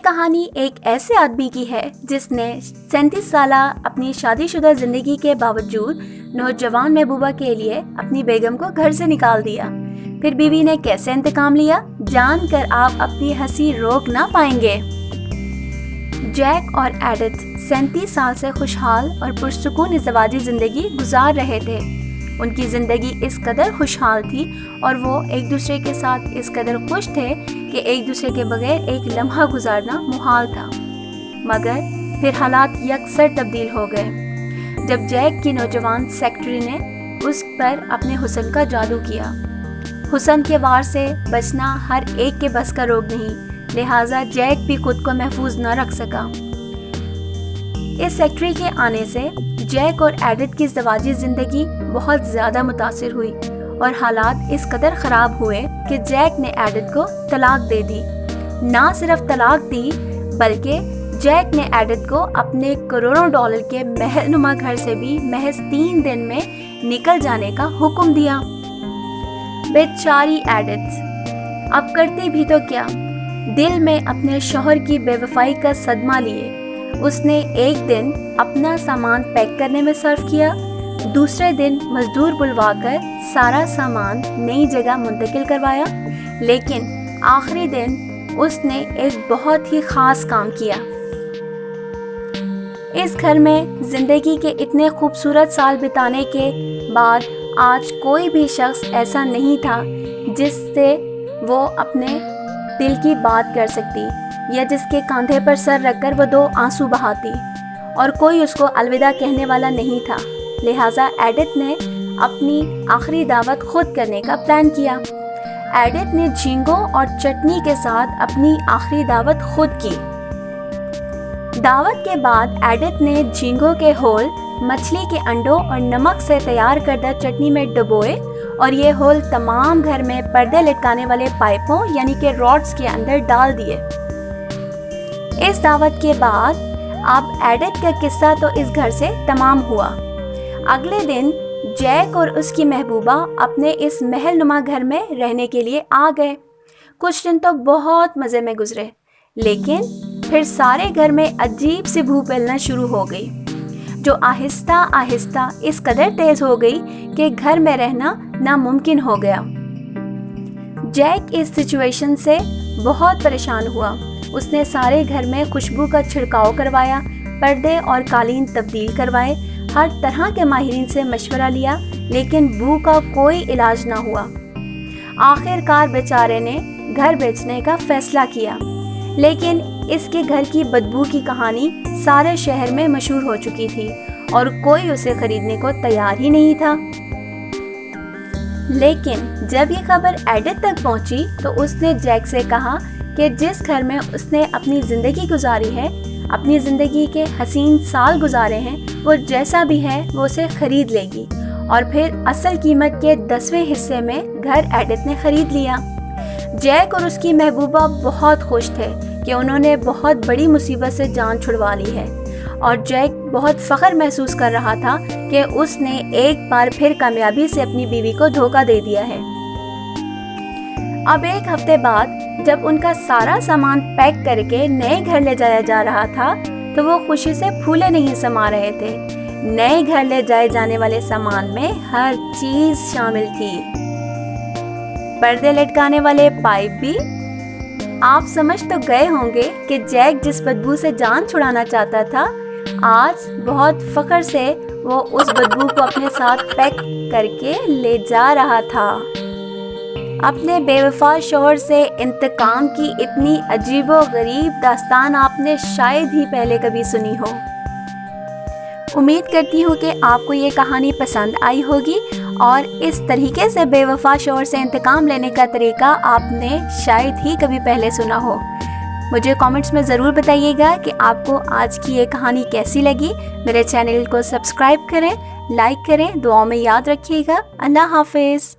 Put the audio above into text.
कहानी एक ऐसे आदमी की है जिसने 37 साल अपनी शादीशुदा जिंदगी के बावजूद नौजवान महबूबा के लिए अपनी बेगम को घर से निकाल दिया। फिर बीवी ने कैसे इंतकाम लिया, जानकर आप अपनी हंसी रोक ना पाएंगे। जैक और एडिथ 37 साल से खुशहाल और पुरसुकून इज़्ज़वाजी ज़िंदगी गुजार रहे थे। उनकी ज़िंदगी इस कदर खुशहाल थी और वो एक दूसरे के साथ इस कदर खुश थे कि एक दूसरे के बगैर एक लम्हा गुजारना मुहाल था। मगर फिर हालात यकसर तब्दील हो गए जब जैक की नौजवान सेक्रेटरी ने उस पर अपने हुस्न का जादू किया। हुस्न के वार से बचना हर एक के बस का रोग नहीं, लिहाजा जैक भी खुद को महफूज न रख सका। इस सेक्रेटरी के आने से जैक और एडिथ की ज़िंदगी ज़िंदगी बहुत ज़्यादा मुतासिर हुई और हालात इस कदर ख़राब हुए कि जैक ने एडिथ को तलाक दे दी। ना सिर्फ तलाक दी बल्कि जैक ने एडिथ को अपने करोड़ों डॉलर के महलनुमा घर से भी महज 3 दिन में निकल जाने का हुक्म दिया। बेचारी एडिथ अब करती भी तो क्या, दिल में अपने शौहर की बेवफाई का सदमा लिए उसने एक दिन अपना सामान पैक करने में सर्फ किया, दूसरे दिन मजदूर बुलवाकर सारा सामान नई जगह मुंतकिल करवाया। लेकिन आखिरी दिन उसने एक बहुत ही खास काम किया। इस घर में जिंदगी के इतने खूबसूरत साल बिताने के बाद आज कोई भी शख्स ऐसा नहीं था जिससे वो अपने दिल की बात कर सकती या जिसके कंधे पर सर रखकर वो 2 आंसू बहाती, और कोई उसको अलविदा कहने वाला नहीं था। लिहाजा एडिथ ने अपनी आखिरी दावत खुद करने का प्लान किया। एडिथ ने झींगों और चटनी के साथ अपनी आखिरी दावत खुद की। दावत के बाद एडिथ ने झींगों के होल मछली के अंडों और नमक से तैयार करदा चटनी में डुबोए और ये होल तमाम घर में पर्दे लटकाने वाले पाइपों यानी कि रॉड्स के अंदर डाल दिए। इस दावत के बाद अब एडिथ का किस्सा तो इस घर से तमाम हुआ। अगले दिन जैक और उसकी महबूबा अपने इस महलनुमा घर में रहने के लिए आ गए। कुछ दिन तो बहुत मज़े में गुजरे, लेकिन फिर सारे घर में अजीब सी बू फैलना शुरू हो गई जो आहिस्ता आहिस्ता इस कदर तेज हो गई कि घर में रहना नामुमकिन हो गया। जैक इस सिचुएशन से बहुत परेशान हुआ। उसने सारे घर में खुशबू का छिड़काव करवाया, पर्दे और कालीन तब्दील करवाए, हर तरह के माहिरीन से मशवरा लिया, लेकिन बू का कोई इलाज ना हुआ। आखिरकार बेचारे ने घर बेचने का फैसला किया, लेकिन इसके घर की बदबू की कहानी सारे शहर में मशहूर हो चुकी थी और कोई उसे खरीदने को तैयार ही नहीं था। लेकिन जब ये खबर एडिथ तक पहुंची तो उसने जैक से कहा कि जिस घर में उसने अपनी ज़िंदगी गुजारी है, अपनी ज़िंदगी के हसीन साल गुजारे हैं, वो जैसा भी है वो उसे ख़रीद लेगी। और फिर असल कीमत के 10वें हिस्से में घर एडिथ ने ख़रीद लिया। जैक और उसकी महबूबा बहुत खुश थे कि उन्होंने बहुत बड़ी मुसीबत से जान छुड़वा ली है, और जैक बहुत फ़ख्र महसूस कर रहा था कि उसने एक बार फिर कामयाबी से अपनी बीवी को धोखा दे दिया है। अब एक हफ्ते बाद जब उनका सारा सामान पैक करके नए घर ले जाया जा रहा था तो वो खुशी से फूले नहीं समा रहे थे। नए घर ले जाए जाने वाले सामान में हर चीज शामिल थी, पर्दे लटकाने वाले पाइप भी। आप समझ तो गए होंगे कि जैक जिस बदबू से जान छुड़ाना चाहता था, आज बहुत फख्र से वो उस बदबू को अपने साथ पैक करके ले जा रहा था। अपने बेवफा शौहर से इंतकाम की इतनी अजीबो-गरीब दास्तान आपने शायद ही पहले कभी सुनी हो। उम्मीद करती हूँ कि आपको ये कहानी पसंद आई होगी और इस तरीके से बेवफा शौहर से इंतकाम लेने का तरीका आपने शायद ही कभी पहले सुना हो। मुझे कमेंट्स में ज़रूर बताइएगा कि आपको आज की ये कहानी कैसी लगी। मेरे चैनल को सब्सक्राइब करें, लाइक करें, दुआओं में याद रखिएगा। अल्लाह हाफिज़।